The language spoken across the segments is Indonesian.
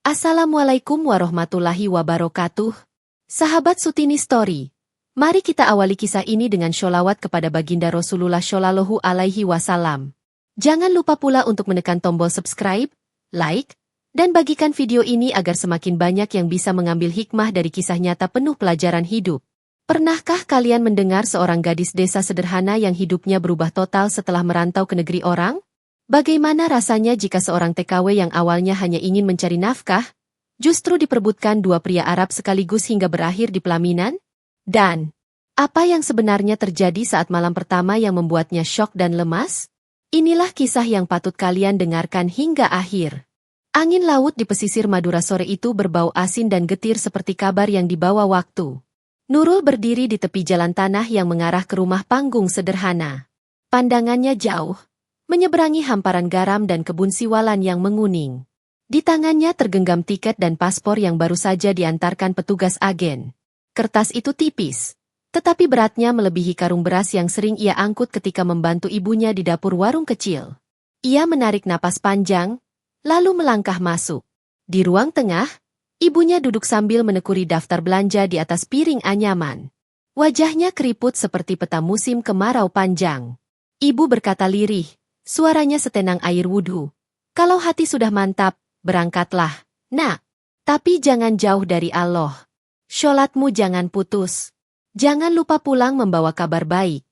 Assalamualaikum warahmatullahi wabarakatuh. Sahabat Sutini Story, mari kita awali kisah ini dengan sholawat kepada baginda Rasulullah Shallallahu Alaihi Wasallam. Jangan lupa pula untuk menekan tombol subscribe, like, dan bagikan video ini agar semakin banyak yang bisa mengambil hikmah dari kisah nyata penuh pelajaran hidup. Pernahkah kalian mendengar seorang gadis desa sederhana yang hidupnya berubah total setelah merantau ke negeri orang? Bagaimana rasanya jika seorang TKW yang awalnya hanya ingin mencari nafkah, justru diperebutkan dua pria Arab sekaligus hingga berakhir di pelaminan? Dan apa yang sebenarnya terjadi saat malam pertama yang membuatnya syok dan lemas? Inilah kisah yang patut kalian dengarkan hingga akhir. Angin laut di pesisir Madura sore itu berbau asin dan getir seperti kabar yang dibawa waktu. Nurul berdiri di tepi jalan tanah yang mengarah ke rumah panggung sederhana. Pandangannya jauh, menyeberangi hamparan garam dan kebun siwalan yang menguning. Di tangannya tergenggam tiket dan paspor yang baru saja diantarkan petugas agen. Kertas itu tipis, tetapi beratnya melebihi karung beras yang sering ia angkut ketika membantu ibunya di dapur warung kecil. Ia menarik napas panjang, lalu melangkah masuk. Di ruang tengah, ibunya duduk sambil menekuri daftar belanja di atas piring anyaman. Wajahnya keriput seperti peta musim kemarau panjang. Ibu berkata lirih, suaranya setenang air wudhu. Kalau hati sudah mantap, berangkatlah, nak. Tapi jangan jauh dari Allah. Sholatmu jangan putus. Jangan lupa pulang membawa kabar baik.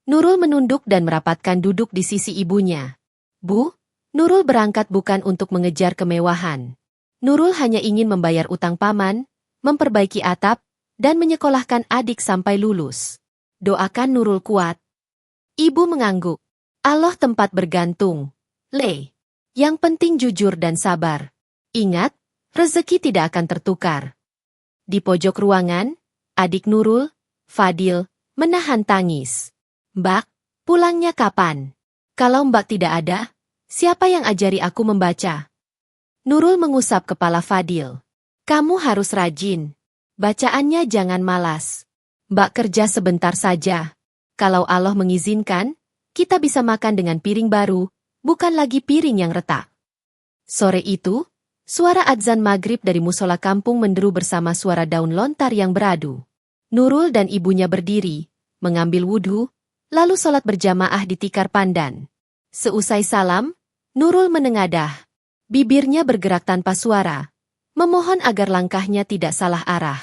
Nurul menunduk dan merapatkan duduk di sisi ibunya. Bu, Nurul berangkat bukan untuk mengejar kemewahan. Nurul hanya ingin membayar utang paman, memperbaiki atap, dan menyekolahkan adik sampai lulus. Doakan Nurul kuat. Ibu mengangguk. Allah tempat bergantung. Yang penting jujur dan sabar. Ingat, rezeki tidak akan tertukar. Di pojok ruangan, adik Nurul, Fadil, menahan tangis. Mbak, pulangnya kapan? Kalau Mbak tidak ada, siapa yang ajari aku membaca? Nurul mengusap kepala Fadil. Kamu harus rajin. Bacaannya jangan malas. Mbak kerja sebentar saja. Kalau Allah mengizinkan, kita bisa makan dengan piring baru, bukan lagi piring yang retak. Sore itu, suara adzan maghrib dari musola kampung menderu bersama suara daun lontar yang beradu. Nurul dan ibunya berdiri, mengambil wudhu, lalu sholat berjamaah di tikar pandan. Seusai salam, Nurul menengadah. Bibirnya bergerak tanpa suara, memohon agar langkahnya tidak salah arah.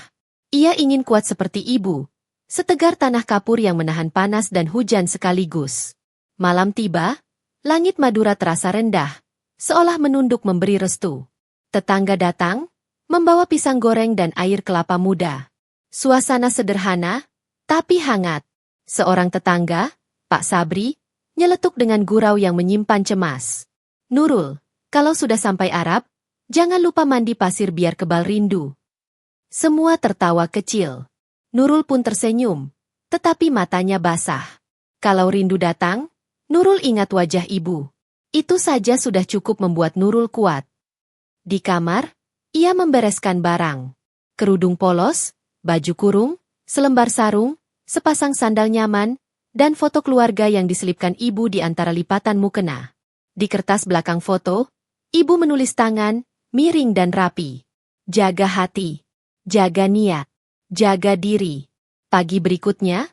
Ia ingin kuat seperti ibu, setegar tanah kapur yang menahan panas dan hujan sekaligus. Malam tiba, langit Madura terasa rendah, seolah menunduk memberi restu. Tetangga datang, membawa pisang goreng dan air kelapa muda. Suasana sederhana, tapi hangat. Seorang tetangga, Pak Sabri, nyeletuk dengan gurau yang menyimpan cemas. Nurul, kalau sudah sampai Arab, jangan lupa mandi pasir biar kebal rindu. Semua tertawa kecil. Nurul pun tersenyum, tetapi matanya basah. Kalau rindu datang, Nurul ingat wajah ibu. Itu saja sudah cukup membuat Nurul kuat. Di kamar, ia membereskan barang. Kerudung polos, baju kurung, selembar sarung, sepasang sandal nyaman, dan foto keluarga yang diselipkan ibu di antara lipatan mukena. Di kertas belakang foto, ibu menulis tangan, miring dan rapi. Jaga hati, jaga niat, jaga diri. Pagi berikutnya,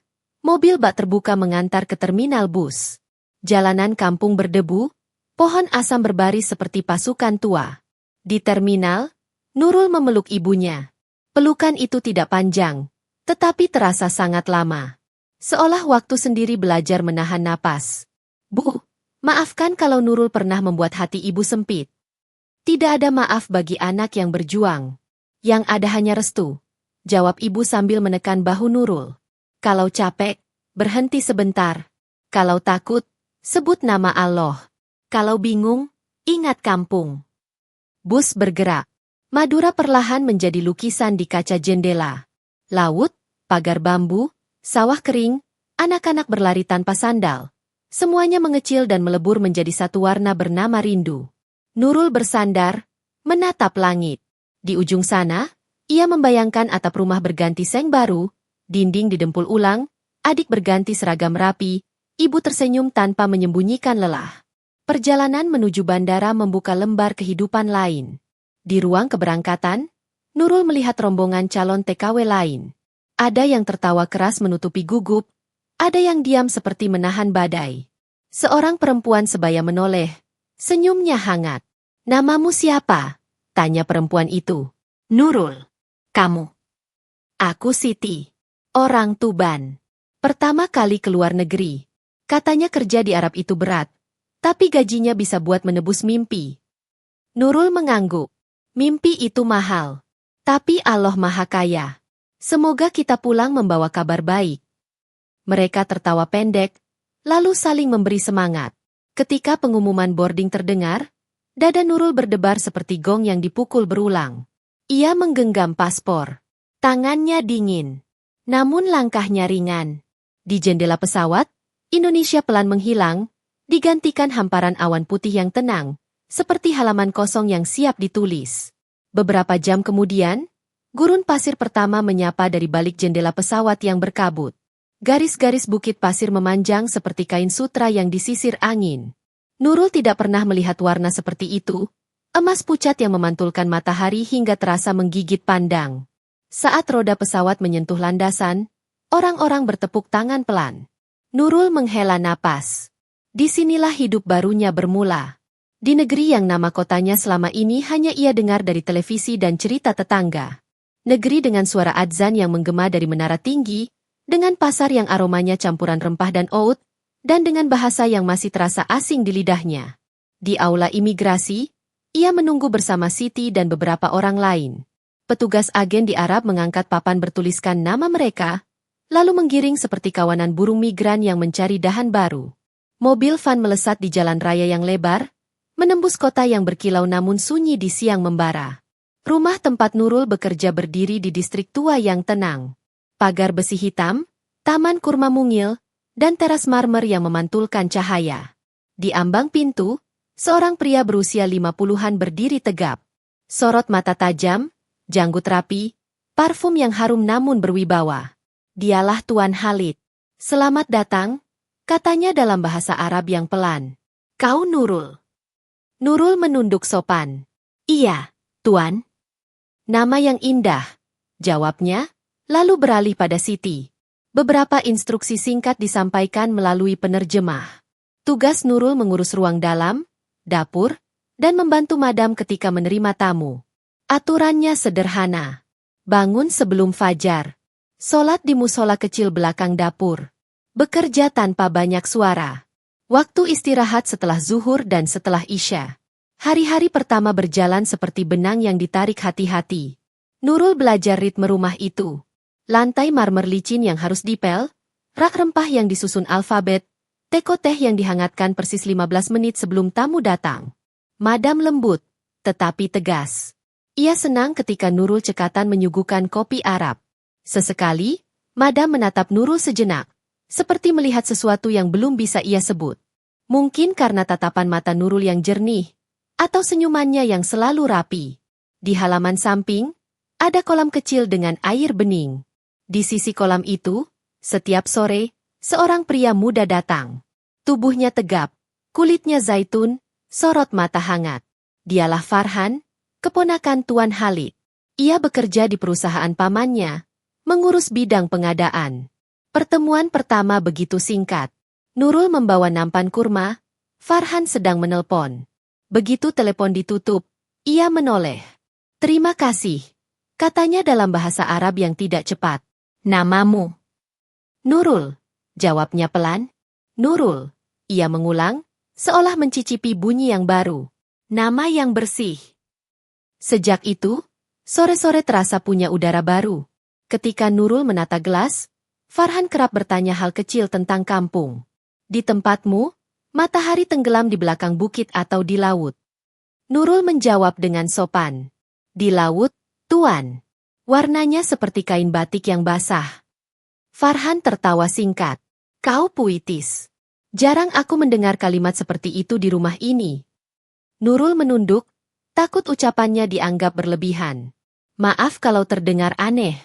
mobil bak terbuka mengantar ke terminal bus. Jalanan kampung berdebu, pohon asam berbaris seperti pasukan tua. Di terminal, Nurul memeluk ibunya. Pelukan itu tidak panjang, tetapi terasa sangat lama. Seolah waktu sendiri belajar menahan napas. Bu, maafkan kalau Nurul pernah membuat hati ibu sempit. Tidak ada maaf bagi anak yang berjuang. Yang ada hanya restu, jawab ibu sambil menekan bahu Nurul. Kalau capek, berhenti sebentar. Kalau takut, sebut nama Allah. Kalau bingung, ingat kampung. Bus bergerak. Madura perlahan menjadi lukisan di kaca jendela. Laut, pagar bambu, sawah kering, anak-anak berlari tanpa sandal. Semuanya mengecil dan melebur menjadi satu warna bernama rindu. Nurul bersandar, menatap langit. Di ujung sana, ia membayangkan atap rumah berganti seng baru, dinding didempul ulang, adik berganti seragam rapi, ibu tersenyum tanpa menyembunyikan lelah. Perjalanan menuju bandara membuka lembar kehidupan lain. Di ruang keberangkatan, Nurul melihat rombongan calon TKW lain. Ada yang tertawa keras menutupi gugup, ada yang diam seperti menahan badai. Seorang perempuan sebaya menoleh, senyumnya hangat. "Namamu siapa?" tanya perempuan itu. "Nurul." "Kamu?" "Aku Siti. Orang Tuban. Pertama kali keluar negeri. Katanya kerja di Arab itu berat, tapi gajinya bisa buat menebus mimpi." Nurul mengangguk. "Mimpi itu mahal. Tapi Allah Maha Kaya. Semoga kita pulang membawa kabar baik." Mereka tertawa pendek, lalu saling memberi semangat. Ketika pengumuman boarding terdengar, dada Nurul berdebar seperti gong yang dipukul berulang. Ia menggenggam paspor. Tangannya dingin. Namun langkahnya ringan. Di jendela pesawat, Indonesia pelan menghilang, digantikan hamparan awan putih yang tenang, seperti halaman kosong yang siap ditulis. Beberapa jam kemudian, gurun pasir pertama menyapa dari balik jendela pesawat yang berkabut. Garis-garis bukit pasir memanjang seperti kain sutra yang disisir angin. Nurul tidak pernah melihat warna seperti itu, emas pucat yang memantulkan matahari hingga terasa menggigit pandang. Saat roda pesawat menyentuh landasan, orang-orang bertepuk tangan pelan. Nurul menghela napas. Disinilah hidup barunya bermula. Di negeri yang nama kotanya selama ini hanya ia dengar dari televisi dan cerita tetangga. Negeri dengan suara adzan yang menggema dari menara tinggi, dengan pasar yang aromanya campuran rempah dan oat, dan dengan bahasa yang masih terasa asing di lidahnya. Di aula imigrasi, ia menunggu bersama Siti dan beberapa orang lain. Petugas agen di Arab mengangkat papan bertuliskan nama mereka, lalu menggiring seperti kawanan burung migran yang mencari dahan baru. Mobil van melesat di jalan raya yang lebar, menembus kota yang berkilau namun sunyi di siang membara. Rumah tempat Nurul bekerja berdiri di distrik tua yang tenang. Pagar besi hitam, taman kurma mungil, dan teras marmer yang memantulkan cahaya. Di ambang pintu, seorang pria berusia 50-an berdiri tegap. Sorot mata tajam, janggut rapi, parfum yang harum namun berwibawa. Dialah Tuan Khalid. "Selamat datang," katanya dalam bahasa Arab yang pelan. "Kau Nurul?" Nurul menunduk sopan. "Iya, Tuan." "Nama yang indah," jawabnya, lalu beralih pada Siti. Beberapa instruksi singkat disampaikan melalui penerjemah. Tugas Nurul mengurus ruang dalam, dapur, dan membantu madam ketika menerima tamu. Aturannya sederhana. Bangun sebelum fajar. Sholat di musola kecil belakang dapur. Bekerja tanpa banyak suara. Waktu istirahat setelah zuhur dan setelah isya. Hari-hari pertama berjalan seperti benang yang ditarik hati-hati. Nurul belajar ritme rumah itu. Lantai marmer licin yang harus dipel, rak rempah yang disusun alfabet, teko teh yang dihangatkan persis 15 menit sebelum tamu datang. Madam lembut, tetapi tegas. Ia senang ketika Nurul cekatan menyuguhkan kopi Arab. Sesekali, Madam menatap Nurul sejenak, seperti melihat sesuatu yang belum bisa ia sebut. Mungkin karena tatapan mata Nurul yang jernih, atau senyumannya yang selalu rapi. Di halaman samping, ada kolam kecil dengan air bening. Di sisi kolam itu, setiap sore, seorang pria muda datang. Tubuhnya tegap, kulitnya zaitun, sorot mata hangat. Dialah Farhan, keponakan Tuan Khalid. Ia bekerja di perusahaan pamannya, mengurus bidang pengadaan. Pertemuan pertama begitu singkat. Nurul membawa nampan kurma, Farhan sedang menelpon. Begitu telepon ditutup, ia menoleh. "Terima kasih," katanya dalam bahasa Arab yang tidak cepat. "Namamu?" "Nurul," jawabnya pelan. "Nurul," ia mengulang, seolah mencicipi bunyi yang baru. Nama yang bersih. Sejak itu, sore-sore terasa punya udara baru. Ketika Nurul menata gelas, Farhan kerap bertanya hal kecil tentang kampung. "Di tempatmu, matahari tenggelam di belakang bukit atau di laut?" Nurul menjawab dengan sopan. "Di laut, Tuan. Warnanya seperti kain batik yang basah." Farhan tertawa singkat. "Kau puitis. Jarang aku mendengar kalimat seperti itu di rumah ini." Nurul menunduk, takut ucapannya dianggap berlebihan. "Maaf kalau terdengar aneh."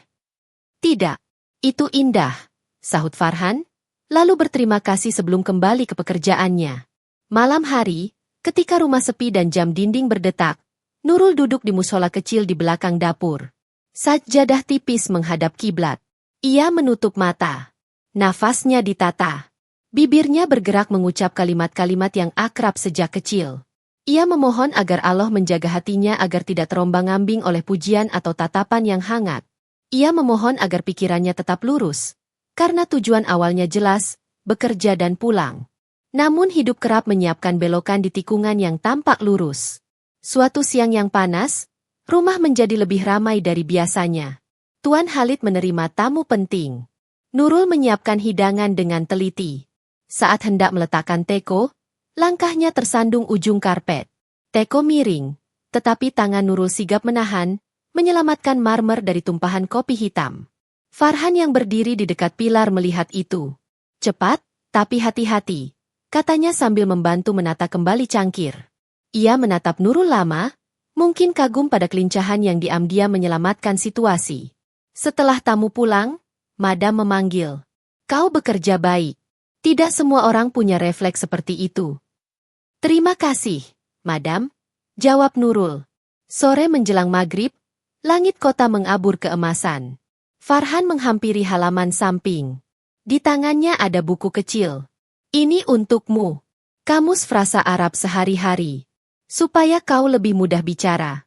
"Tidak. Itu indah," sahut Farhan, lalu berterima kasih sebelum kembali ke pekerjaannya. Malam hari, ketika rumah sepi dan jam dinding berdetak, Nurul duduk di musola kecil di belakang dapur. Sajadah tipis menghadap kiblat. Ia menutup mata. Nafasnya ditata. Bibirnya bergerak mengucap kalimat-kalimat yang akrab sejak kecil. Ia memohon agar Allah menjaga hatinya agar tidak terombang-ambing oleh pujian atau tatapan yang hangat. Ia memohon agar pikirannya tetap lurus. Karena tujuan awalnya jelas, bekerja dan pulang. Namun hidup kerap menyiapkan belokan di tikungan yang tampak lurus. Suatu siang yang panas, rumah menjadi lebih ramai dari biasanya. Tuan Khalid menerima tamu penting. Nurul menyiapkan hidangan dengan teliti. Saat hendak meletakkan teko, langkahnya tersandung ujung karpet. Teko miring, tetapi tangan Nurul sigap menahan, menyelamatkan marmer dari tumpahan kopi hitam. Farhan yang berdiri di dekat pilar melihat itu. Cepat, tapi hati-hati, katanya sambil membantu menata kembali cangkir. Ia menatap Nurul lama, mungkin kagum pada kelincahan yang diam-diam menyelamatkan situasi. Setelah tamu pulang, Madam memanggil. Kau bekerja baik. Tidak semua orang punya refleks seperti itu. Terima kasih, Madam, jawab Nurul. Sore menjelang maghrib, langit kota mengabur keemasan. Farhan menghampiri halaman samping. Di tangannya ada buku kecil. Ini untukmu. Kamus frasa Arab sehari-hari. Supaya kau lebih mudah bicara.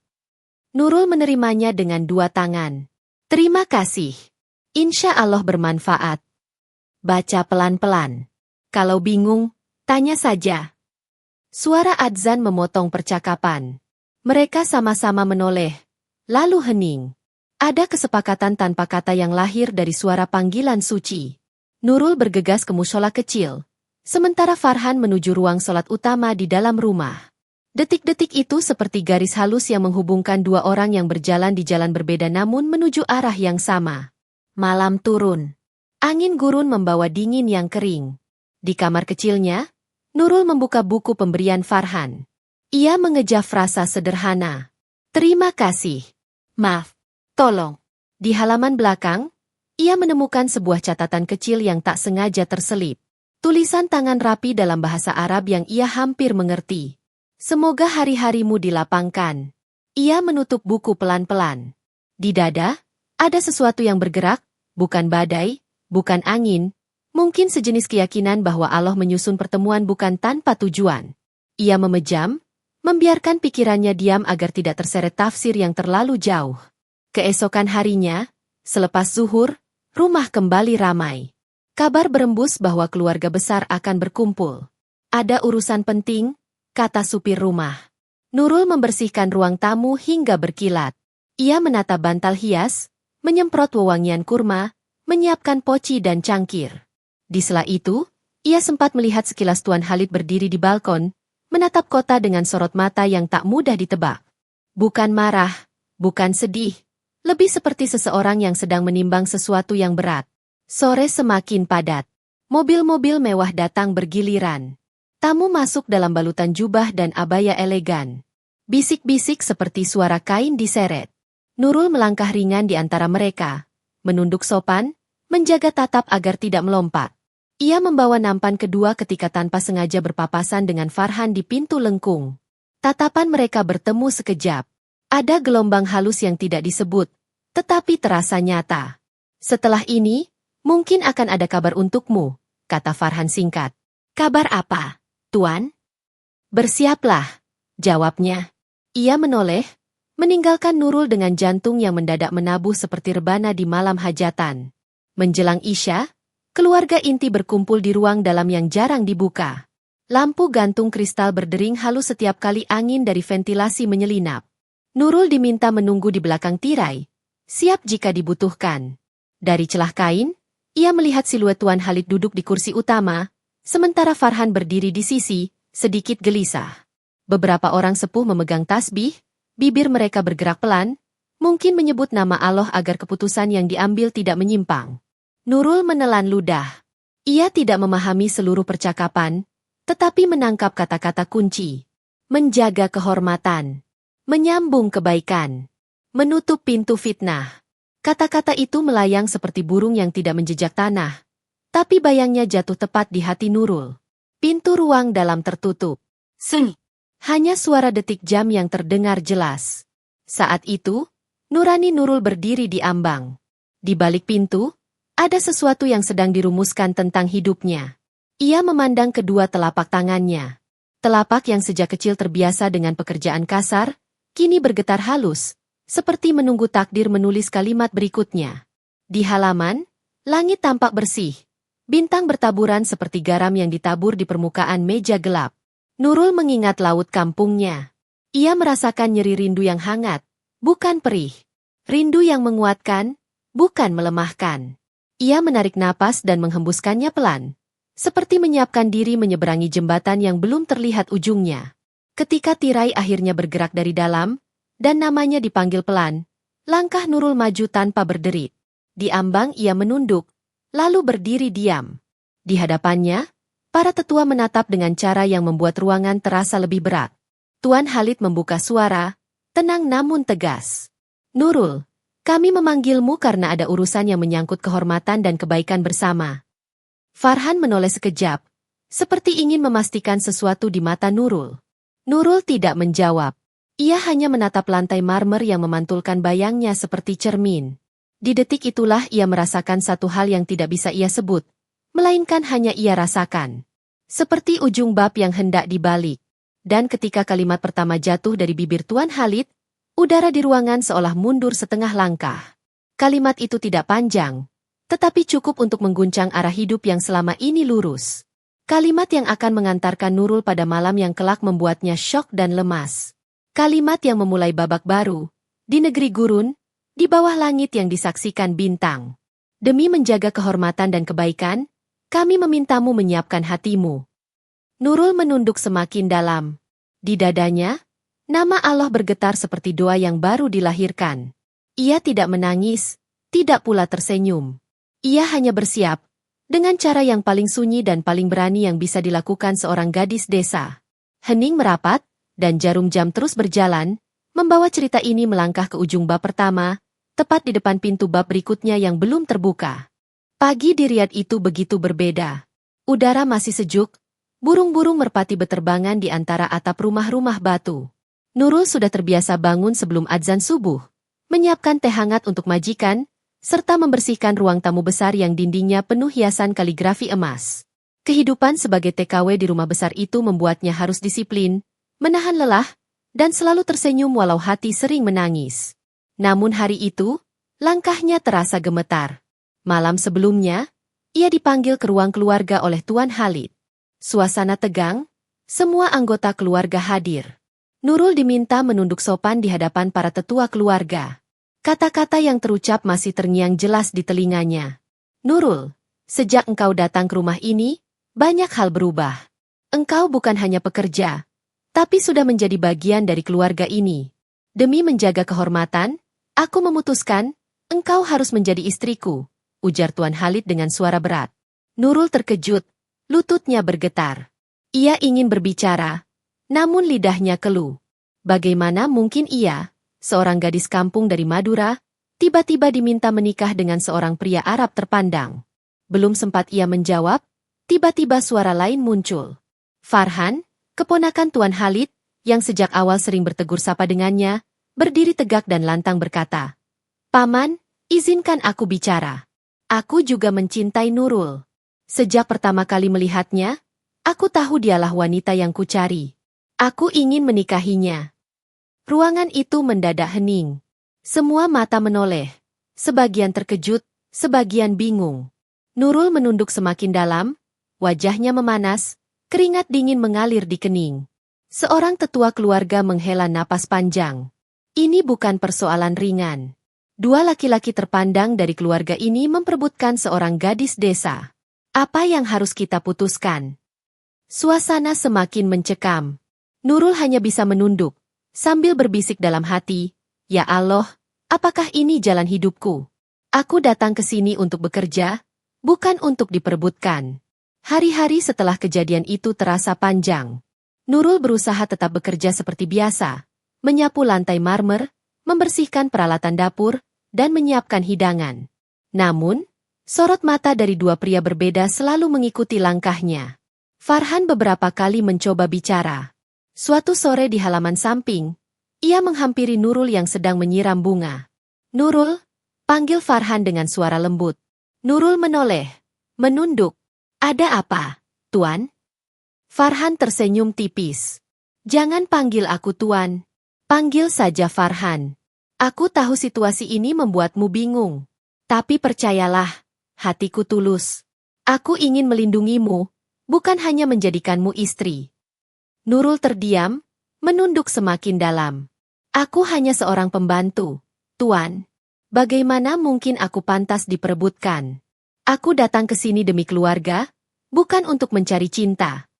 Nurul menerimanya dengan dua tangan. Terima kasih. Insya Allah bermanfaat. Baca pelan-pelan. Kalau bingung, tanya saja. Suara adzan memotong percakapan. Mereka sama-sama menoleh. Lalu hening. Ada kesepakatan tanpa kata yang lahir dari suara panggilan suci. Nurul bergegas ke musola kecil. Sementara Farhan menuju ruang sholat utama di dalam rumah. Detik-detik itu seperti garis halus yang menghubungkan dua orang yang berjalan di jalan berbeda namun menuju arah yang sama. Malam turun. Angin gurun membawa dingin yang kering. Di kamar kecilnya, Nurul membuka buku pemberian Farhan. Ia mengeja frasa sederhana. Terima kasih. Maaf, tolong. Di halaman belakang, ia menemukan sebuah catatan kecil yang tak sengaja terselip. Tulisan tangan rapi dalam bahasa Arab yang ia hampir mengerti. Semoga hari-harimu dilapangkan. Ia menutup buku pelan-pelan. Di dada, ada sesuatu yang bergerak, bukan badai, bukan angin, mungkin sejenis keyakinan bahwa Allah menyusun pertemuan bukan tanpa tujuan. Ia memejam, membiarkan pikirannya diam agar tidak terseret tafsir yang terlalu jauh. Keesokan harinya, selepas zuhur, rumah kembali ramai. Kabar berembus bahwa keluarga besar akan berkumpul. Ada urusan penting, kata supir rumah. Nurul membersihkan ruang tamu hingga berkilat. Ia menata bantal hias, menyemprot wewangian kurma, menyiapkan poci dan cangkir. Di sela itu, ia sempat melihat sekilas Tuan Khalid berdiri di balkon, menatap kota dengan sorot mata yang tak mudah ditebak. Bukan marah, bukan sedih, lebih seperti seseorang yang sedang menimbang sesuatu yang berat. Sore semakin padat. Mobil-mobil mewah datang bergiliran. Tamu masuk dalam balutan jubah dan abaya elegan. Bisik-bisik seperti suara kain diseret. Nurul melangkah ringan di antara mereka, menunduk sopan, menjaga tatap agar tidak melompat. Ia membawa nampan kedua ketika tanpa sengaja berpapasan dengan Farhan di pintu lengkung. Tatapan mereka bertemu sekejap. Ada gelombang halus yang tidak disebut, tetapi terasa nyata. Setelah ini, mungkin akan ada kabar untukmu, kata Farhan singkat. Kabar apa, Tuan? Bersiaplah, jawabnya. Ia menoleh, meninggalkan Nurul dengan jantung yang mendadak menabuh seperti rebana di malam hajatan. Menjelang Isya, keluarga inti berkumpul di ruang dalam yang jarang dibuka. Lampu gantung kristal berdering halus setiap kali angin dari ventilasi menyelinap. Nurul diminta menunggu di belakang tirai, siap jika dibutuhkan. Dari celah kain, ia melihat siluet Tuan Khalid duduk di kursi utama, sementara Farhan berdiri di sisi, sedikit gelisah. Beberapa orang sepuh memegang tasbih, bibir mereka bergerak pelan, mungkin menyebut nama Allah agar keputusan yang diambil tidak menyimpang. Nurul menelan ludah. Ia tidak memahami seluruh percakapan, tetapi menangkap kata-kata kunci. Menjaga kehormatan. Menyambung kebaikan. Menutup pintu fitnah. Kata-kata itu melayang seperti burung yang tidak menjejak tanah. Tapi bayangnya jatuh tepat di hati Nurul. Pintu ruang dalam tertutup. Sunyi. Hanya suara detik jam yang terdengar jelas. Saat itu, nurani Nurul berdiri di ambang. Di balik pintu, ada sesuatu yang sedang dirumuskan tentang hidupnya. Ia memandang kedua telapak tangannya. Telapak yang sejak kecil terbiasa dengan pekerjaan kasar, kini bergetar halus, seperti menunggu takdir menulis kalimat berikutnya. Di halaman, langit tampak bersih. Bintang bertaburan seperti garam yang ditabur di permukaan meja gelap. Nurul mengingat laut kampungnya. Ia merasakan nyeri rindu yang hangat, bukan perih. Rindu yang menguatkan, bukan melemahkan. Ia menarik napas dan menghembuskannya pelan, seperti menyiapkan diri menyeberangi jembatan yang belum terlihat ujungnya. Ketika tirai akhirnya bergerak dari dalam, dan namanya dipanggil pelan, langkah Nurul maju tanpa berderit. Di ambang ia menunduk, lalu berdiri diam. Di hadapannya, para tetua menatap dengan cara yang membuat ruangan terasa lebih berat. Tuan Khalid membuka suara, tenang namun tegas. Nurul, kami memanggilmu karena ada urusan yang menyangkut kehormatan dan kebaikan bersama. Farhan menoleh sekejap, seperti ingin memastikan sesuatu di mata Nurul. Nurul tidak menjawab. Ia hanya menatap lantai marmer yang memantulkan bayangnya seperti cermin. Di detik itulah ia merasakan satu hal yang tidak bisa ia sebut, melainkan hanya ia rasakan. Seperti ujung bab yang hendak dibalik. Dan ketika kalimat pertama jatuh dari bibir Tuan Khalid, udara di ruangan seolah mundur setengah langkah. Kalimat itu tidak panjang, tetapi cukup untuk mengguncang arah hidup yang selama ini lurus. Kalimat yang akan mengantarkan Nurul pada malam yang kelak membuatnya syok dan lemas. Kalimat yang memulai babak baru, di negeri gurun, di bawah langit yang disaksikan bintang. Demi menjaga kehormatan dan kebaikan, kami memintamu menyiapkan hatimu. Nurul menunduk semakin dalam. Di dadanya, nama Allah bergetar seperti doa yang baru dilahirkan. Ia tidak menangis, tidak pula tersenyum. Ia hanya bersiap, dengan cara yang paling sunyi dan paling berani yang bisa dilakukan seorang gadis desa. Hening merapat, dan jarum jam terus berjalan, membawa cerita ini melangkah ke ujung bab pertama, tepat di depan pintu bab berikutnya yang belum terbuka. Pagi di Riyadh itu begitu berbeda. Udara masih sejuk, burung-burung merpati beterbangan di antara atap rumah-rumah batu. Nurul sudah terbiasa bangun sebelum adzan subuh, menyiapkan teh hangat untuk majikan, serta membersihkan ruang tamu besar yang dindingnya penuh hiasan kaligrafi emas. Kehidupan sebagai TKW di rumah besar itu membuatnya harus disiplin, menahan lelah, dan selalu tersenyum walau hati sering menangis. Namun hari itu, langkahnya terasa gemetar. Malam sebelumnya, ia dipanggil ke ruang keluarga oleh Tuan Khalid. Suasana tegang, semua anggota keluarga hadir. Nurul diminta menunduk sopan di hadapan para tetua keluarga. Kata-kata yang terucap masih terngiang jelas di telinganya. Nurul, sejak engkau datang ke rumah ini, banyak hal berubah. Engkau bukan hanya pekerja, tapi sudah menjadi bagian dari keluarga ini. Demi menjaga kehormatan, aku memutuskan, engkau harus menjadi istriku, ujar Tuan Khalid dengan suara berat. Nurul terkejut, lututnya bergetar. Ia ingin berbicara, namun lidahnya keluh. Bagaimana mungkin ia, seorang gadis kampung dari Madura, tiba-tiba diminta menikah dengan seorang pria Arab terpandang? Belum sempat ia menjawab, tiba-tiba suara lain muncul. Farhan, keponakan Tuan Khalid, yang sejak awal sering bertegur sapa dengannya, berdiri tegak dan lantang berkata, "Paman, izinkan aku bicara. Aku juga mencintai Nurul. Sejak pertama kali melihatnya, aku tahu dialah wanita yang kucari. Aku ingin menikahinya." Ruangan itu mendadak hening. Semua mata menoleh. Sebagian terkejut, sebagian bingung. Nurul menunduk semakin dalam, wajahnya memanas, keringat dingin mengalir di kening. Seorang tetua keluarga menghela napas panjang. Ini bukan persoalan ringan. Dua laki-laki terpandang dari keluarga ini memperebutkan seorang gadis desa. Apa yang harus kita putuskan? Suasana semakin mencekam. Nurul hanya bisa menunduk, sambil berbisik dalam hati, "Ya Allah, apakah ini jalan hidupku? Aku datang ke sini untuk bekerja, bukan untuk diperebutkan." Hari-hari setelah kejadian itu terasa panjang. Nurul berusaha tetap bekerja seperti biasa, menyapu lantai marmer, membersihkan peralatan dapur, dan menyiapkan hidangan. Namun, sorot mata dari dua pria berbeda selalu mengikuti langkahnya. Farhan beberapa kali mencoba bicara. Suatu sore di halaman samping, ia menghampiri Nurul yang sedang menyiram bunga. "Nurul," panggil Farhan dengan suara lembut. Nurul menoleh, menunduk. "Ada apa, Tuan?" Farhan tersenyum tipis. "Jangan panggil aku Tuan. Panggil saja Farhan. Aku tahu situasi ini membuatmu bingung. Tapi percayalah, hatiku tulus. Aku ingin melindungimu, bukan hanya menjadikanmu istri." Nurul terdiam, menunduk semakin dalam. "Aku hanya seorang pembantu, Tuan. Bagaimana mungkin aku pantas diperebutkan? Aku datang ke sini demi keluarga, bukan untuk mencari cinta."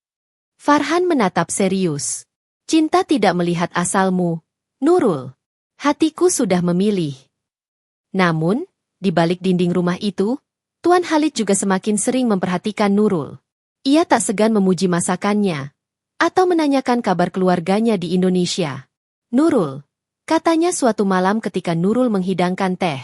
Farhan menatap serius. "Cinta tidak melihat asalmu, Nurul. Hatiku sudah memilih." Namun, di balik dinding rumah itu, Tuan Khalid juga semakin sering memperhatikan Nurul. Ia tak segan memuji masakannya, atau menanyakan kabar keluarganya di Indonesia. "Nurul," katanya suatu malam ketika Nurul menghidangkan teh.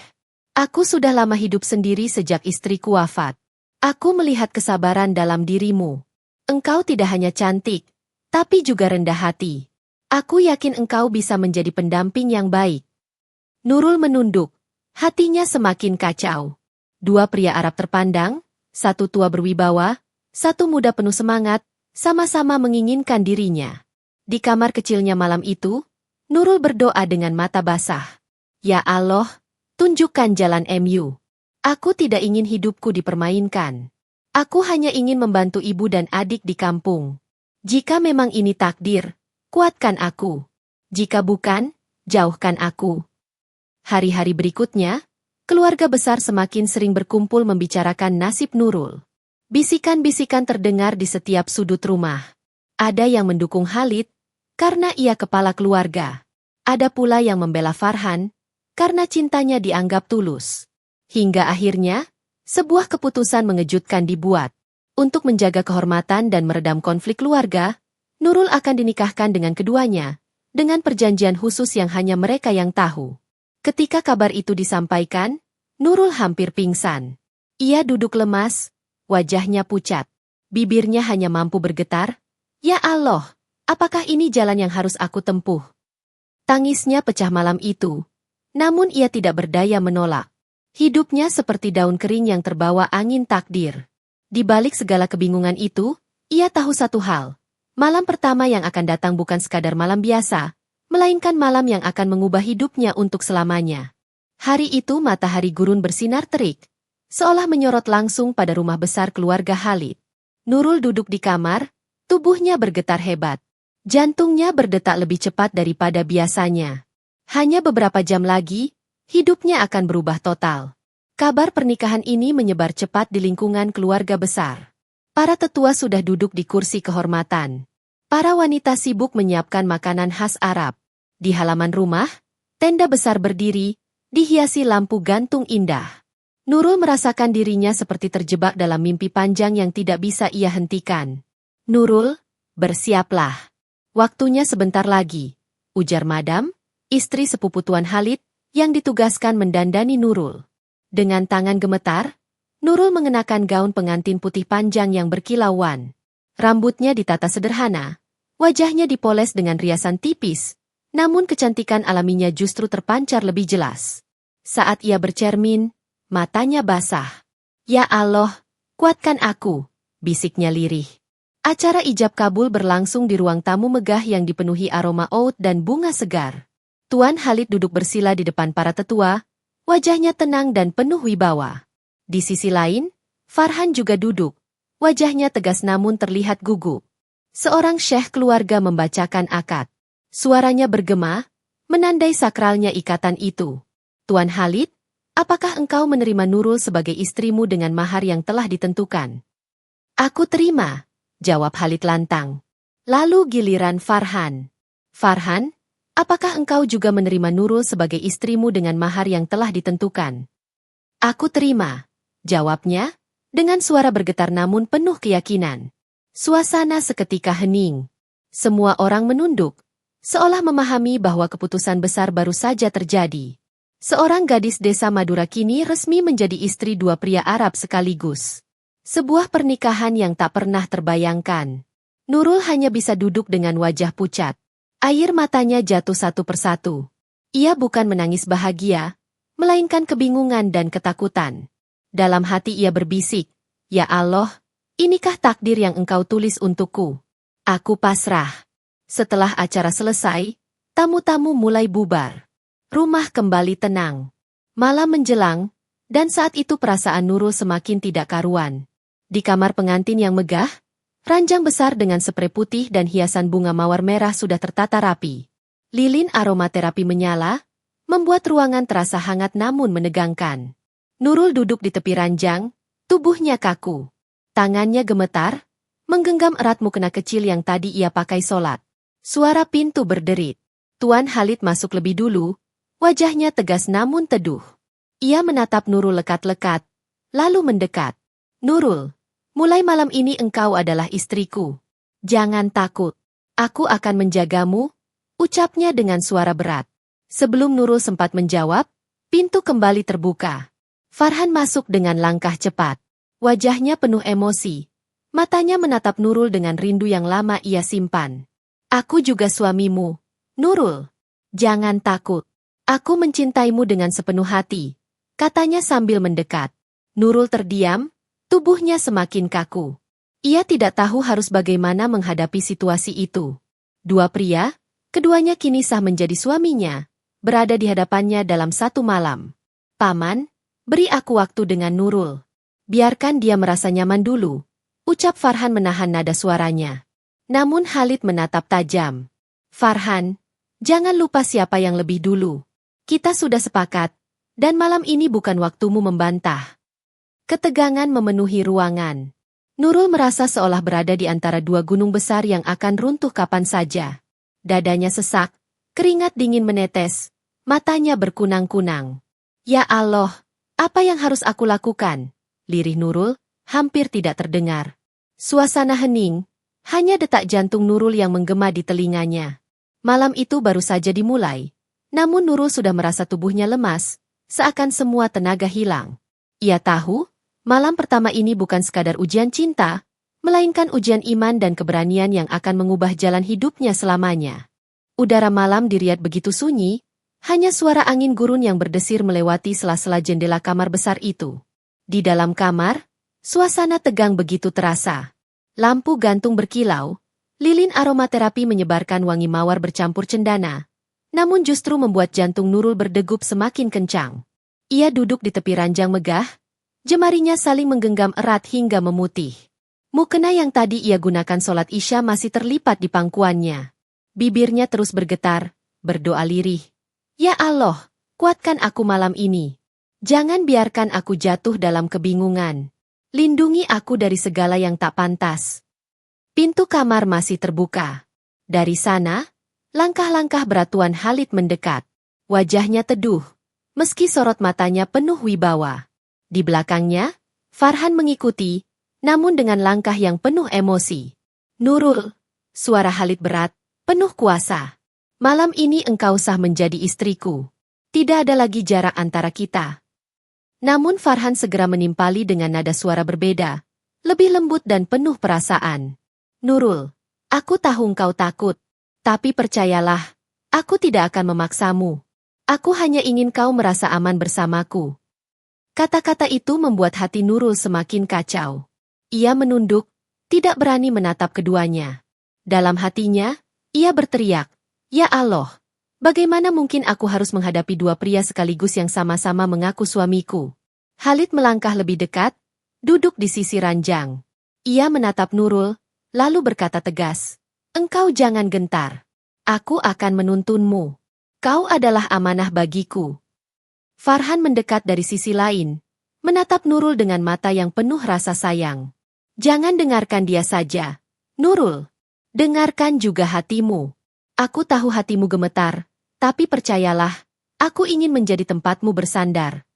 "Aku sudah lama hidup sendiri sejak istriku wafat. Aku melihat kesabaran dalam dirimu. Engkau tidak hanya cantik, tapi juga rendah hati. Aku yakin engkau bisa menjadi pendamping yang baik." Nurul menunduk, hatinya semakin kacau. Dua pria Arab terpandang, satu tua berwibawa, satu muda penuh semangat, sama-sama menginginkan dirinya. Di kamar kecilnya malam itu, Nurul berdoa dengan mata basah. "Ya Allah, tunjukkan jalan MU. Aku tidak ingin hidupku dipermainkan. Aku hanya ingin membantu ibu dan adik di kampung. Jika memang ini takdir, kuatkan aku. Jika bukan, jauhkan aku." Hari-hari berikutnya, keluarga besar semakin sering berkumpul membicarakan nasib Nurul. Bisikan-bisikan terdengar di setiap sudut rumah. Ada yang mendukung Khalid, karena ia kepala keluarga. Ada pula yang membela Farhan, karena cintanya dianggap tulus. Hingga akhirnya, sebuah keputusan mengejutkan dibuat. Untuk menjaga kehormatan dan meredam konflik keluarga, Nurul akan dinikahkan dengan keduanya, dengan perjanjian khusus yang hanya mereka yang tahu. Ketika kabar itu disampaikan, Nurul hampir pingsan. Ia duduk lemas, wajahnya pucat. Bibirnya hanya mampu bergetar. "Ya Allah, apakah ini jalan yang harus aku tempuh?" Tangisnya pecah malam itu. Namun ia tidak berdaya menolak. Hidupnya seperti daun kering yang terbawa angin takdir. Di balik segala kebingungan itu, ia tahu satu hal. Malam pertama yang akan datang bukan sekadar malam biasa, melainkan malam yang akan mengubah hidupnya untuk selamanya. Hari itu matahari gurun bersinar terik, seolah menyorot langsung pada rumah besar keluarga Khalid. Nurul duduk di kamar, tubuhnya bergetar hebat. Jantungnya berdetak lebih cepat daripada biasanya. Hanya beberapa jam lagi, hidupnya akan berubah total. Kabar pernikahan ini menyebar cepat di lingkungan keluarga besar. Para tetua sudah duduk di kursi kehormatan. Para wanita sibuk menyiapkan makanan khas Arab. Di halaman rumah, tenda besar berdiri, dihiasi lampu gantung indah. Nurul merasakan dirinya seperti terjebak dalam mimpi panjang yang tidak bisa ia hentikan. "Nurul, bersiaplah. Waktunya sebentar lagi," ujar Madam, istri sepupu Tuan Khalid, yang ditugaskan mendandani Nurul. Dengan tangan gemetar, Nurul mengenakan gaun pengantin putih panjang yang berkilauan. Rambutnya ditata sederhana, wajahnya dipoles dengan riasan tipis, namun kecantikan alaminya justru terpancar lebih jelas. Saat ia bercermin, matanya basah. "Ya Allah, kuatkan aku," bisiknya lirih. Acara ijab kabul berlangsung di ruang tamu megah yang dipenuhi aroma oud dan bunga segar. Tuan Khalid duduk bersila di depan para tetua, wajahnya tenang dan penuh wibawa. Di sisi lain, Farhan juga duduk, wajahnya tegas namun terlihat gugup. Seorang syekh keluarga membacakan akad. Suaranya bergema, menandai sakralnya ikatan itu. "Tuan Khalid, apakah engkau menerima Nurul sebagai istrimu dengan mahar yang telah ditentukan?" "Aku terima," jawab Khalid lantang. Lalu giliran Farhan. "Farhan, apakah engkau juga menerima Nurul sebagai istrimu dengan mahar yang telah ditentukan?" "Aku terima," jawabnya, dengan suara bergetar namun penuh keyakinan. Suasana seketika hening. Semua orang menunduk, seolah memahami bahwa keputusan besar baru saja terjadi. Seorang gadis desa Madura kini resmi menjadi istri dua pria Arab sekaligus. Sebuah pernikahan yang tak pernah terbayangkan. Nurul hanya bisa duduk dengan wajah pucat. Air matanya jatuh satu persatu. Ia bukan menangis bahagia, melainkan kebingungan dan ketakutan. Dalam hati ia berbisik, "Ya Allah, inikah takdir yang Engkau tulis untukku? Aku pasrah." Setelah acara selesai, tamu-tamu mulai bubar. Rumah kembali tenang. Malam menjelang, dan saat itu perasaan Nurul semakin tidak karuan. Di kamar pengantin yang megah, ranjang besar dengan sprei putih dan hiasan bunga mawar merah sudah tertata rapi. Lilin aromaterapi menyala, membuat ruangan terasa hangat namun menegangkan. Nurul duduk di tepi ranjang, tubuhnya kaku. Tangannya gemetar, menggenggam erat mukena kecil yang tadi ia pakai sholat. Suara pintu berderit. Tuan Khalid masuk lebih dulu, wajahnya tegas namun teduh. Ia menatap Nurul lekat-lekat, lalu mendekat. "Nurul, mulai malam ini engkau adalah istriku. Jangan takut. Aku akan menjagamu," ucapnya dengan suara berat. Sebelum Nurul sempat menjawab, pintu kembali terbuka. Farhan masuk dengan langkah cepat. Wajahnya penuh emosi. Matanya menatap Nurul dengan rindu yang lama ia simpan. "Aku juga suamimu, Nurul. Jangan takut. Aku mencintaimu dengan sepenuh hati," katanya sambil mendekat. Nurul terdiam, tubuhnya semakin kaku. Ia tidak tahu harus bagaimana menghadapi situasi itu. Dua pria, keduanya kini sah menjadi suaminya, berada di hadapannya dalam satu malam. "Paman, beri aku waktu dengan Nurul. Biarkan dia merasa nyaman dulu," ucap Farhan menahan nada suaranya. Namun Khalid menatap tajam. "Farhan, jangan lupa siapa yang lebih dulu. Kita sudah sepakat, dan malam ini bukan waktumu membantah." Ketegangan memenuhi ruangan. Nurul merasa seolah berada di antara dua gunung besar yang akan runtuh kapan saja. Dadanya sesak, keringat dingin menetes, matanya berkunang-kunang. "Ya Allah, apa yang harus aku lakukan?" lirih Nurul, hampir tidak terdengar. Suasana hening, hanya detak jantung Nurul yang menggema di telinganya. Malam itu baru saja dimulai, namun Nurul sudah merasa tubuhnya lemas, seakan semua tenaga hilang. Ia tahu, malam pertama ini bukan sekadar ujian cinta, melainkan ujian iman dan keberanian yang akan mengubah jalan hidupnya selamanya. Udara malam di Riyadh begitu sunyi, hanya suara angin gurun yang berdesir melewati sela-sela jendela kamar besar itu. Di dalam kamar, suasana tegang begitu terasa. Lampu gantung berkilau, lilin aromaterapi menyebarkan wangi mawar bercampur cendana, namun justru membuat jantung Nurul berdegup semakin kencang. Ia duduk di tepi ranjang megah, jemarinya saling menggenggam erat hingga memutih. Mukena yang tadi ia gunakan sholat Isya masih terlipat di pangkuannya. Bibirnya terus bergetar, berdoa lirih. "Ya Allah, kuatkan aku malam ini. Jangan biarkan aku jatuh dalam kebingungan. Lindungi aku dari segala yang tak pantas." Pintu kamar masih terbuka. Dari sana, langkah-langkah berat Tuan Khalid mendekat. Wajahnya teduh, meski sorot matanya penuh wibawa. Di belakangnya, Farhan mengikuti, namun dengan langkah yang penuh emosi. "Nurul," suara Khalid berat, penuh kuasa. "Malam ini engkau sah menjadi istriku. Tidak ada lagi jarak antara kita." Namun Farhan segera menimpali dengan nada suara berbeda, lebih lembut dan penuh perasaan. "Nurul, aku tahu engkau takut, tapi percayalah, aku tidak akan memaksamu. Aku hanya ingin kau merasa aman bersamaku." Kata-kata itu membuat hati Nurul semakin kacau. Ia menunduk, tidak berani menatap keduanya. Dalam hatinya, ia berteriak, "Ya Allah, bagaimana mungkin aku harus menghadapi dua pria sekaligus yang sama-sama mengaku suamiku?" Khalid melangkah lebih dekat, duduk di sisi ranjang. Ia menatap Nurul, lalu berkata tegas, "Engkau jangan gentar. Aku akan menuntunmu. Kau adalah amanah bagiku." Farhan mendekat dari sisi lain, menatap Nurul dengan mata yang penuh rasa sayang. "Jangan dengarkan dia saja, Nurul. Dengarkan juga hatimu. Aku tahu hatimu gemetar, tapi percayalah, aku ingin menjadi tempatmu bersandar."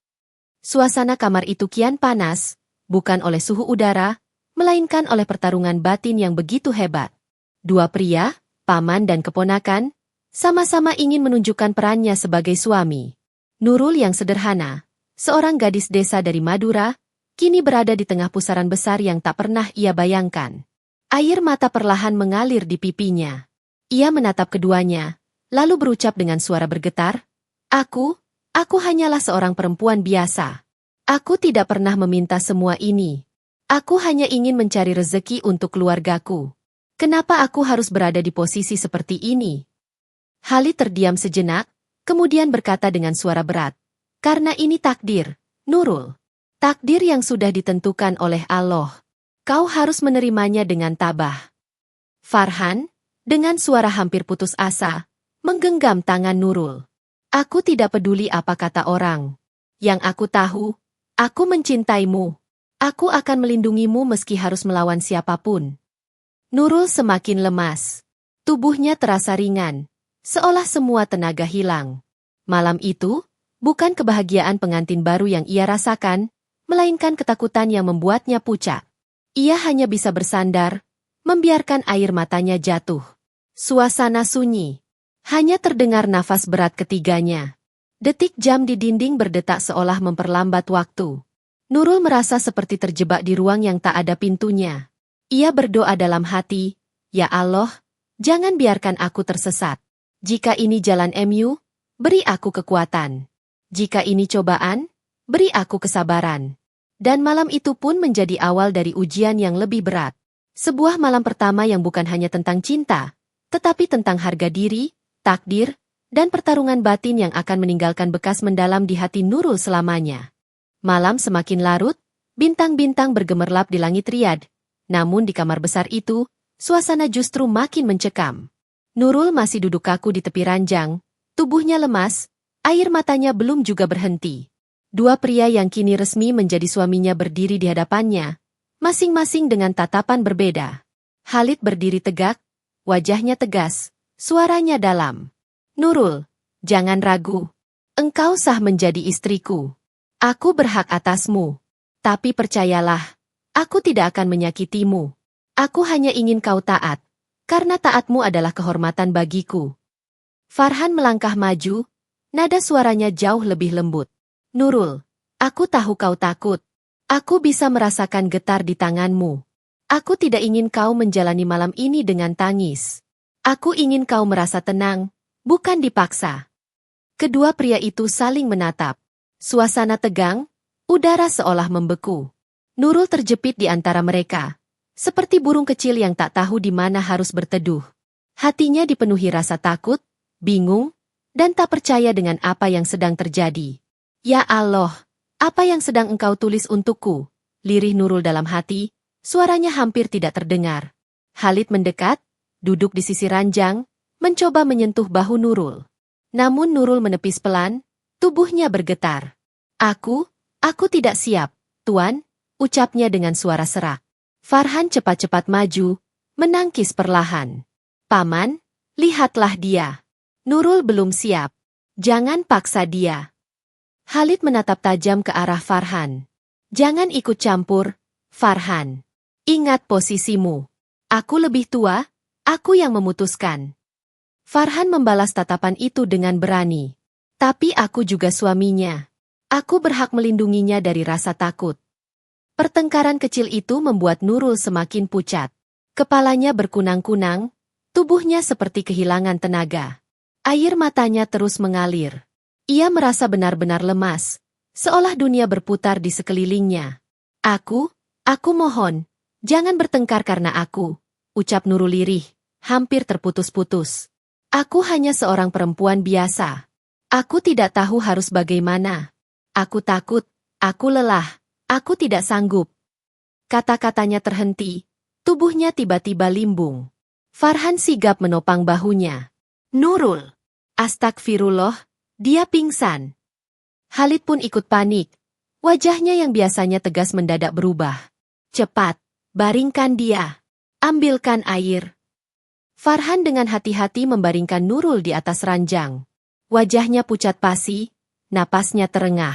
Suasana kamar itu kian panas, bukan oleh suhu udara, melainkan oleh pertarungan batin yang begitu hebat. Dua pria, paman dan keponakan, sama-sama ingin menunjukkan perannya sebagai suami. Nurul yang sederhana, seorang gadis desa dari Madura, kini berada di tengah pusaran besar yang tak pernah ia bayangkan. Air mata perlahan mengalir di pipinya. Ia menatap keduanya, lalu berucap dengan suara bergetar, Aku hanyalah seorang perempuan biasa. Aku tidak pernah meminta semua ini. Aku hanya ingin mencari rezeki untuk keluargaku. Kenapa aku harus berada di posisi seperti ini? Khalid terdiam sejenak, kemudian berkata dengan suara berat, karena ini takdir, Nurul. Takdir yang sudah ditentukan oleh Allah. Kau harus menerimanya dengan tabah. Farhan, dengan suara hampir putus asa, menggenggam tangan Nurul. Aku tidak peduli apa kata orang. Yang aku tahu, aku mencintaimu. Aku akan melindungimu meski harus melawan siapapun. Nurul semakin lemas. Tubuhnya terasa ringan, seolah semua tenaga hilang. Malam itu, bukan kebahagiaan pengantin baru yang ia rasakan, melainkan ketakutan yang membuatnya pucat. Ia hanya bisa bersandar, membiarkan air matanya jatuh. Suasana sunyi. Hanya terdengar nafas berat ketiganya. Detik jam di dinding berdetak seolah memperlambat waktu. Nurul merasa seperti terjebak di ruang yang tak ada pintunya. Ia berdoa dalam hati, Ya Allah, jangan biarkan aku tersesat. Jika ini jalan MU, beri aku kekuatan. Jika ini cobaan, beri aku kesabaran. Dan malam itu pun menjadi awal dari ujian yang lebih berat. Sebuah malam pertama yang bukan hanya tentang cinta, tetapi tentang harga diri, takdir, dan pertarungan batin yang akan meninggalkan bekas mendalam di hati Nurul selamanya. Malam semakin larut, bintang-bintang bergemerlap di langit Riyadh. Namun di kamar besar itu, suasana justru makin mencekam. Nurul masih duduk kaku di tepi ranjang, tubuhnya lemas, air matanya belum juga berhenti. Dua pria yang kini resmi menjadi suaminya berdiri di hadapannya, masing-masing dengan tatapan berbeda. Khalid berdiri tegak, wajahnya tegas, suaranya dalam. Nurul, jangan ragu. Engkau sah menjadi istriku. Aku berhak atasmu. Tapi percayalah, aku tidak akan menyakitimu. Aku hanya ingin kau taat, karena taatmu adalah kehormatan bagiku. Farhan melangkah maju, nada suaranya jauh lebih lembut. Nurul, aku tahu kau takut. Aku bisa merasakan getar di tanganmu. Aku tidak ingin kau menjalani malam ini dengan tangis. Aku ingin kau merasa tenang, bukan dipaksa. Kedua pria itu saling menatap. Suasana tegang, udara seolah membeku. Nurul terjepit di antara mereka, seperti burung kecil yang tak tahu di mana harus berteduh. Hatinya dipenuhi rasa takut, bingung, dan tak percaya dengan apa yang sedang terjadi. Ya Allah, apa yang sedang engkau tulis untukku? Lirih Nurul dalam hati, suaranya hampir tidak terdengar. Khalid mendekat, duduk di sisi ranjang, mencoba menyentuh bahu Nurul. Namun Nurul menepis pelan, tubuhnya bergetar. Aku tidak siap, Tuan, ucapnya dengan suara serak. Farhan cepat-cepat maju, menangkis perlahan. Paman, lihatlah dia. Nurul belum siap. Jangan paksa dia. Khalid menatap tajam ke arah Farhan. Jangan ikut campur, Farhan. Ingat posisimu. Aku lebih tua, aku yang memutuskan. Farhan membalas tatapan itu dengan berani. Tapi aku juga suaminya. Aku berhak melindunginya dari rasa takut. Pertengkaran kecil itu membuat Nurul semakin pucat. Kepalanya berkunang-kunang, tubuhnya seperti kehilangan tenaga. Air matanya terus mengalir. Ia merasa benar-benar lemas, seolah dunia berputar di sekelilingnya. Aku mohon, jangan bertengkar karena aku, ucap Nurul lirih, hampir terputus-putus. Aku hanya seorang perempuan biasa. Aku tidak tahu harus bagaimana. Aku takut, aku lelah, aku tidak sanggup. Kata-katanya terhenti, tubuhnya tiba-tiba limbung. Farhan sigap menopang bahunya. Nurul, astagfirullah. Dia pingsan. Khalid pun ikut panik. Wajahnya yang biasanya tegas mendadak berubah. Cepat, baringkan dia. Ambilkan air. Farhan dengan hati-hati membaringkan Nurul di atas ranjang. Wajahnya pucat pasi, napasnya terengah.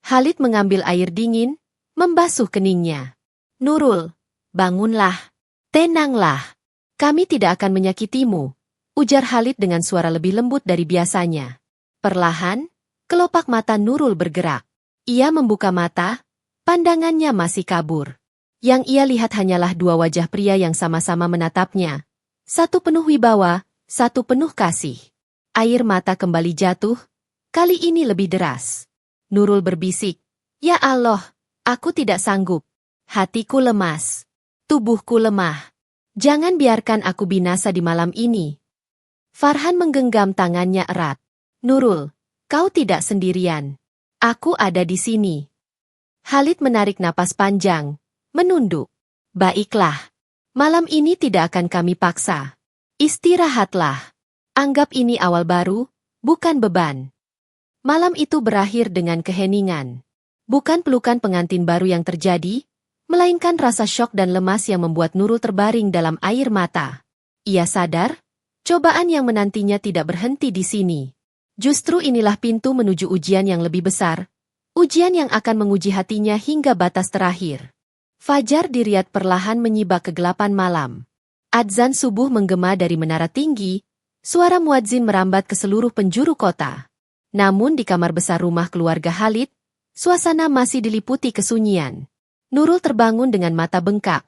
Khalid mengambil air dingin, membasuh keningnya. Nurul, bangunlah. Tenanglah. Kami tidak akan menyakitimu, ujar Khalid dengan suara lebih lembut dari biasanya. Perlahan, kelopak mata Nurul bergerak. Ia membuka mata, pandangannya masih kabur. Yang ia lihat hanyalah dua wajah pria yang sama-sama menatapnya. Satu penuh wibawa, satu penuh kasih. Air mata kembali jatuh, kali ini lebih deras. Nurul berbisik, "Ya Allah, aku tidak sanggup. Hatiku lemas. Tubuhku lemah. Jangan biarkan aku binasa di malam ini." Farhan menggenggam tangannya erat. "Nurul, kau tidak sendirian. Aku ada di sini." Khalid menarik napas panjang, menunduk. "Baiklah. Malam ini tidak akan kami paksa. Istirahatlah. Anggap ini awal baru, bukan beban." Malam itu berakhir dengan keheningan. Bukan pelukan pengantin baru yang terjadi, melainkan rasa syok dan lemas yang membuat Nurul terbaring dalam air mata. Ia sadar, cobaan yang menantinya tidak berhenti di sini. Justru inilah pintu menuju ujian yang lebih besar, ujian yang akan menguji hatinya hingga batas terakhir. Fajar di Riyadh perlahan menyibak kegelapan malam. Adzan subuh menggema dari menara tinggi, suara muadzin merambat ke seluruh penjuru kota. Namun di kamar besar rumah keluarga Khalid, suasana masih diliputi kesunyian. Nurul terbangun dengan mata bengkak.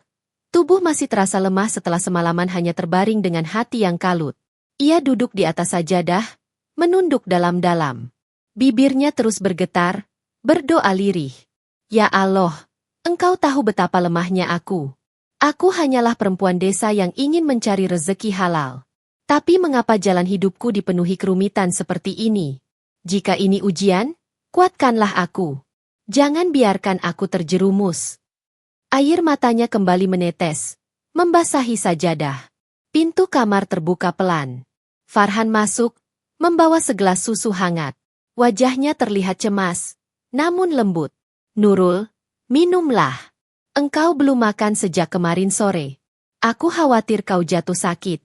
Tubuh masih terasa lemah setelah semalaman hanya terbaring dengan hati yang kalut. Ia duduk di atas sajadah, menunduk dalam-dalam. Bibirnya terus bergetar, berdoa lirih. "Ya Allah, Engkau tahu betapa lemahnya aku. Aku hanyalah perempuan desa yang ingin mencari rezeki halal. Tapi mengapa jalan hidupku dipenuhi kerumitan seperti ini? Jika ini ujian, kuatkanlah aku. Jangan biarkan aku terjerumus." Air matanya kembali menetes, membasahi sajadah. Pintu kamar terbuka pelan. Farhan masuk, membawa segelas susu hangat. Wajahnya terlihat cemas, namun lembut. "Nurul, minumlah. Engkau belum makan sejak kemarin sore. Aku khawatir kau jatuh sakit."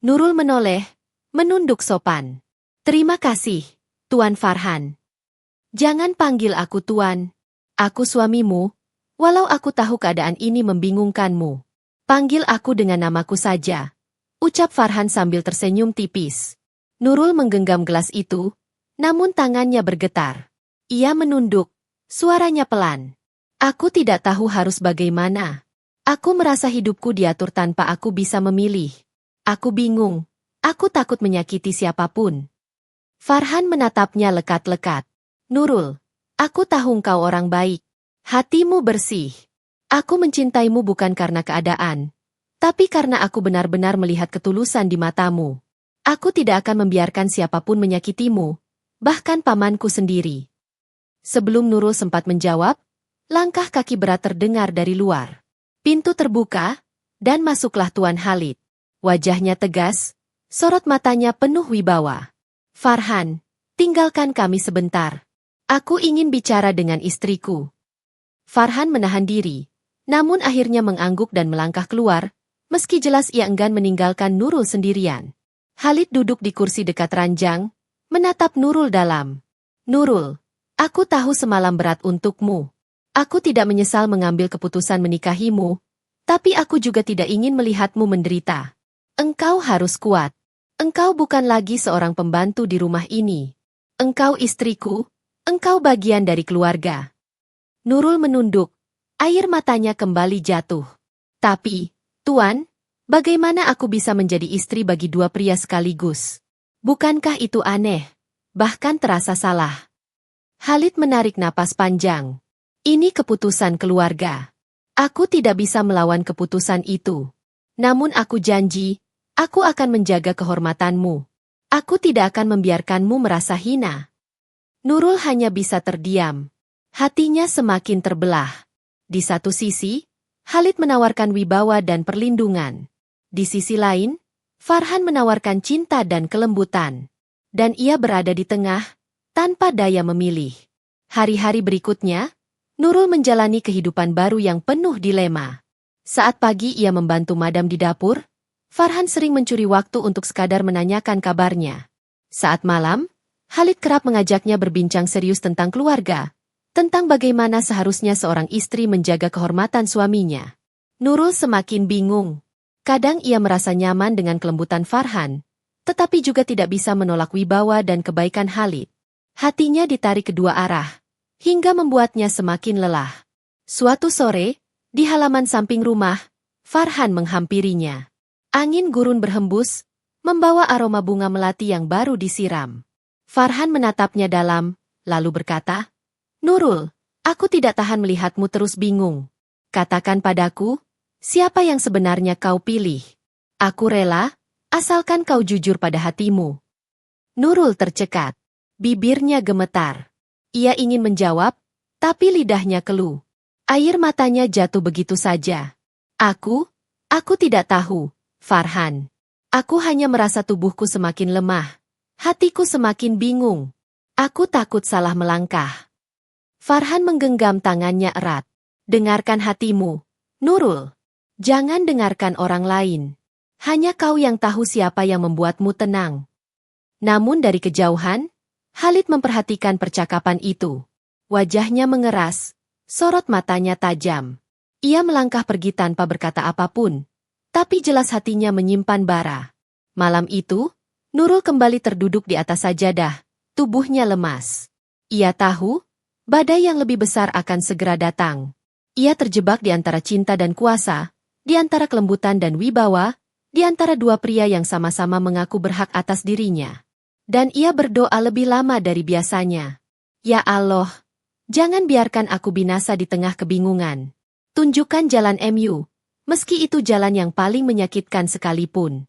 Nurul menoleh, menunduk sopan. "Terima kasih, Tuan Farhan. Jangan panggil aku Tuan. Aku suamimu, walau aku tahu keadaan ini membingungkanmu. Panggil aku dengan namaku saja," ucap Farhan sambil tersenyum tipis. Nurul menggenggam gelas itu, namun tangannya bergetar. Ia menunduk, suaranya pelan. "Aku tidak tahu harus bagaimana. Aku merasa hidupku diatur tanpa aku bisa memilih. Aku bingung. Aku takut menyakiti siapapun." Farhan menatapnya lekat-lekat. "Nurul, aku tahu engkau orang baik. Hatimu bersih. Aku mencintaimu bukan karena keadaan, tapi karena aku benar-benar melihat ketulusan di matamu. Aku tidak akan membiarkan siapapun menyakitimu, bahkan pamanku sendiri." Sebelum Nurul sempat menjawab, langkah kaki berat terdengar dari luar. Pintu terbuka, dan masuklah Tuan Khalid. Wajahnya tegas, sorot matanya penuh wibawa. "Farhan, tinggalkan kami sebentar. Aku ingin bicara dengan istriku." Farhan menahan diri, namun akhirnya mengangguk dan melangkah keluar, meski jelas ia enggan meninggalkan Nurul sendirian. Khalid duduk di kursi dekat ranjang, menatap Nurul dalam. "Nurul, aku tahu semalam berat untukmu. Aku tidak menyesal mengambil keputusan menikahimu, tapi aku juga tidak ingin melihatmu menderita. Engkau harus kuat. Engkau bukan lagi seorang pembantu di rumah ini. Engkau istriku, engkau bagian dari keluarga." Nurul menunduk, air matanya kembali jatuh. "Tapi, Tuan, bagaimana aku bisa menjadi istri bagi dua pria sekaligus? Bukankah itu aneh, bahkan terasa salah?" Khalid menarik napas panjang. "Ini keputusan keluarga. Aku tidak bisa melawan keputusan itu. Namun aku janji, aku akan menjaga kehormatanmu. Aku tidak akan membiarkanmu merasa hina." Nurul hanya bisa terdiam. Hatinya semakin terbelah. Di satu sisi, Khalid menawarkan wibawa dan perlindungan. Di sisi lain, Farhan menawarkan cinta dan kelembutan. Dan ia berada di tengah, tanpa daya memilih. Hari-hari berikutnya, Nurul menjalani kehidupan baru yang penuh dilema. Saat pagi ia membantu madam di dapur, Farhan sering mencuri waktu untuk sekadar menanyakan kabarnya. Saat malam, Khalid kerap mengajaknya berbincang serius tentang keluarga, tentang bagaimana seharusnya seorang istri menjaga kehormatan suaminya. Nurul semakin bingung. Kadang ia merasa nyaman dengan kelembutan Farhan, tetapi juga tidak bisa menolak wibawa dan kebaikan Khalid. Hatinya ditarik kedua arah, hingga membuatnya semakin lelah. Suatu sore, Di halaman samping rumah, Farhan menghampirinya. Angin gurun berhembus, membawa aroma bunga melati yang baru disiram. Farhan menatapnya dalam, lalu berkata, "Nurul, aku tidak tahan melihatmu terus bingung. Katakan padaku, siapa yang sebenarnya kau pilih? Aku rela, asalkan kau jujur pada hatimu." Nurul tercekat. Bibirnya gemetar. Ia ingin menjawab, tapi lidahnya keluh. Air matanya jatuh begitu saja. Aku tidak tahu, Farhan. Aku hanya merasa tubuhku semakin lemah. Hatiku semakin bingung. Aku takut salah melangkah. Farhan menggenggam tangannya erat. Dengarkan hatimu, Nurul. Jangan dengarkan orang lain. Hanya kau yang tahu siapa yang membuatmu tenang. Namun dari kejauhan, Khalid memperhatikan percakapan itu. Wajahnya mengeras, sorot matanya tajam. Ia melangkah pergi tanpa berkata apapun, tapi jelas hatinya menyimpan bara. Malam itu, Nurul kembali terduduk di atas sajadah, tubuhnya lemas. Ia tahu, badai yang lebih besar akan segera datang. Ia terjebak di antara cinta dan kuasa, di antara kelembutan dan wibawa, di antara dua pria yang sama-sama mengaku berhak atas dirinya. Dan ia berdoa lebih lama dari biasanya. Ya Allah, jangan biarkan aku binasa di tengah kebingungan. Tunjukkan jalan MU, meski itu jalan yang paling menyakitkan sekalipun.